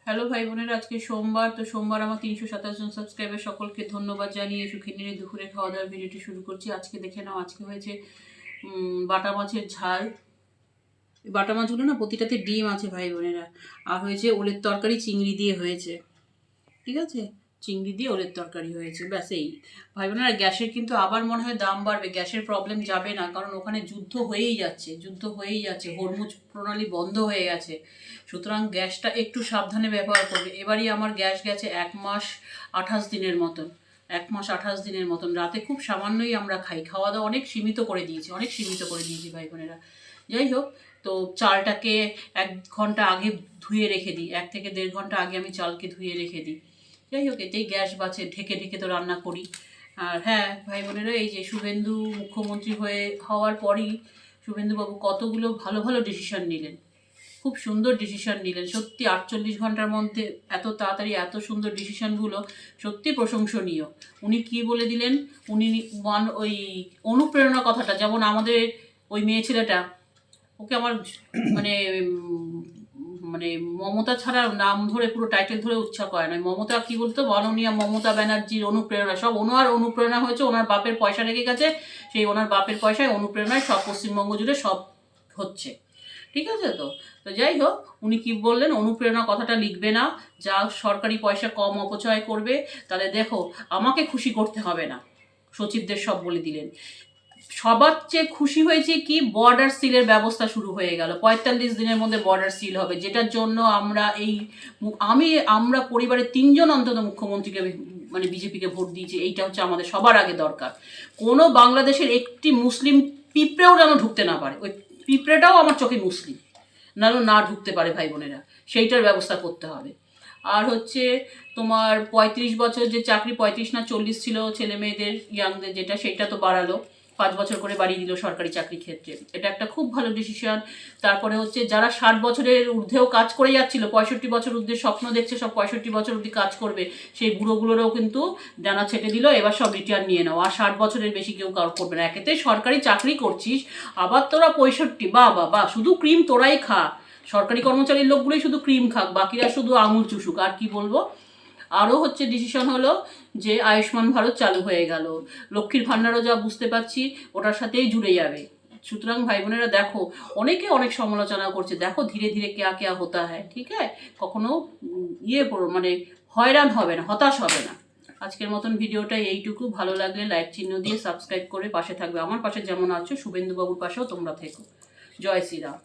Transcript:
Hello ভাই বোনেরা, আজকে সোমবার। তো সোমবার আমার 327 জন সাবস্ক্রাইবার, সকলকে ধন্যবাদ জানিয়ে সুখিনীর দুপুরে খাওয়া দাওয়ার ভিডিওটি শুরু করছি। আজকে দেখে নাও, আজকে হয়েছে বাটা মাছের ঝাল। বাটা মাছগুলো না প্রতিটাতে ডিম আছে ভাই বোনেরা। আর হয়েছে ওলের তরকারি, চিংড়ি দিয়ে হয়েছে। ঠিক আছে, চিংড়ি দিয়ে ওলের তরকারি হয়েছে, ব্যাস এই। ভাই বোনেরা, গ্যাসের কিন্তু আবার মনে হয় দাম বাড়বে। গ্যাসের প্রবলেম যাবে না, কারণ ওখানে যুদ্ধ হয়েই যাচ্ছে, হরমুজ প্রণালী বন্ধ হয়ে গেছে। সুতরাং গ্যাসটা একটু সাবধানে ব্যবহার করবে। এবারই আমার গ্যাস গেছে 1 মাস 28 দিনের মতন। 1 মাস 28 দিনের মতন। রাতে খুব সামান্যই আমরা খাই, খাওয়া দাওয়া অনেক সীমিত করে দিয়েছি ভাই বোনেরা। যাই হোক, তো চালটাকে 1 ঘন্টা আগে ধুয়ে রেখে দিই, 1 থেকে 1.5 ঘন্টা আগে আমি চালকে ধুয়ে রেখে দিই। যাই হোক, এতেই গ্যাস বাঁচে। ঢেকে ঢেকে তো রান্না করি। আর হ্যাঁ ভাই বোনেরা, এই যে শুভেন্দু মুখ্যমন্ত্রী হওয়ার পরই শুভেন্দুবাবু কতগুলো ভালো ভালো ডিসিশন নিলেন, খুব সুন্দর ডিসিশন নিলেন। সত্যি 48 ঘন্টার মধ্যে এত তাড়াতাড়ি এত সুন্দর ডিসিশনগুলো সত্যি প্রশংসনীয়। উনি কি বলে দিলেন, উনি ওই অনুপ্রেরণা কথাটা, যেমন আমাদের ওই মেয়ে ছেলেটা, ওকে আমার মানে মানে মমতা ছাড়া নাম ধরে পুরো টাইটেল ধরে উচ্চার করে না। মমতা কি বলতো, মাননীয়া মমতা ব্যানার্জির অনুপ্রেরণা। সব ওনার অনুপ্রেরণা হয়েছে, ওনার বাপের পয়সা রেখে গেছে, সেই ওনার বাপের পয়সায় অনুপ্রেরণায় সব পশ্চিমবঙ্গ জুড়ে সব হচ্ছে। ঠিক আছে, তো তো যাই হোক, উনি কি বললেন, অনুপ্রেরণা কথাটা লিখবে না, যা সরকারি পয়সা কম অপচয় করবে তাহলে দেখো আমাকে খুশি করতে হবে না। সচিবদের সব বলে দিলেন। সবার চেয়ে খুশি হয়েছে কি, বর্ডার সিলের ব্যবস্থা শুরু হয়ে গেল। 45 দিনের মধ্যে বর্ডার সিল হবে, যেটার জন্য আমরা পরিবারের 3জন অন্তত মুখ্যমন্ত্রীকে মানে বিজেপিকে ভোট দিয়েছি। এইটা হচ্ছে আমাদের সবার আগে দরকার। কোনো বাংলাদেশের একটি মুসলিম পিঁপড়েও যেন ঢুকতে না পারে। ওই পিঁপড়েটাও আমার চোখে মুসলিম, না ঢুকতে পারে ভাই বোনেরা, সেইটার ব্যবস্থা করতে হবে। আর হচ্ছে তোমার 35 বছর যে চাকরি, 35 না 40 ছিল ছেলে মেয়েদের, ইয়াংদের, যেটা সেটা তো বাড়ালো, 5 বছর করে বাড়িয়ে দিল সরকারি চাকরি ক্ষেত্রে। এটা একটা খুব ভালো ডিসিশন। তারপরে হচ্ছে যারা 60 বছরের ঊর্ধ্বেও কাজ করে যাচ্ছিল, 65 বছর ঊর্ধ্বে স্বপ্ন দেখছে সব 65 বছর অবধি কাজ করবে, সেই বুড়োগুলোরও কিন্তু ডানা ছেটে দিল, এবার সব রিটায়ার নিয়ে নাও। আর 60 বছরের বেশি কেউ কাজ করবে না। একেতে সরকারি চাকরি করছিস, আবার তোরা 65, বা শুধু ক্রিম তোরাই খা। সরকারি কর্মচারীর লোকগুলোই শুধু ক্রিম খাক, বাকিরা শুধু আঙুল চুষুক, আর কি বলবো। আরও হচ্ছে ডিসিশন হলো যে আয়ুষ্মান ভারত চালু হয়ে গেল। লক্ষ্মীর ভাণ্ডারও যা বুঝতে পারছি ওটার সাথেই জুড়ে যাবে। সুতরাং ভাই বোনেরা দেখো, অনেকে অনেক সমালোচনা করছে, দেখো ধীরে ধীরে কেয়া কেয়া হতা হয়, ঠিক আছে। কখনো মানে হয়রান হবে না, হতাশ হবে না। আজকের মতন ভিডিওটা এইটুকু। ভালো লাগলে লাইক চিহ্ন দিয়ে সাবস্ক্রাইব করে পাশে থাকবে। আমার পাশে যেমন আছো, শুভেন্দুবাবুর পাশেও তোমরা থেকো। জয় শ্রীরাম।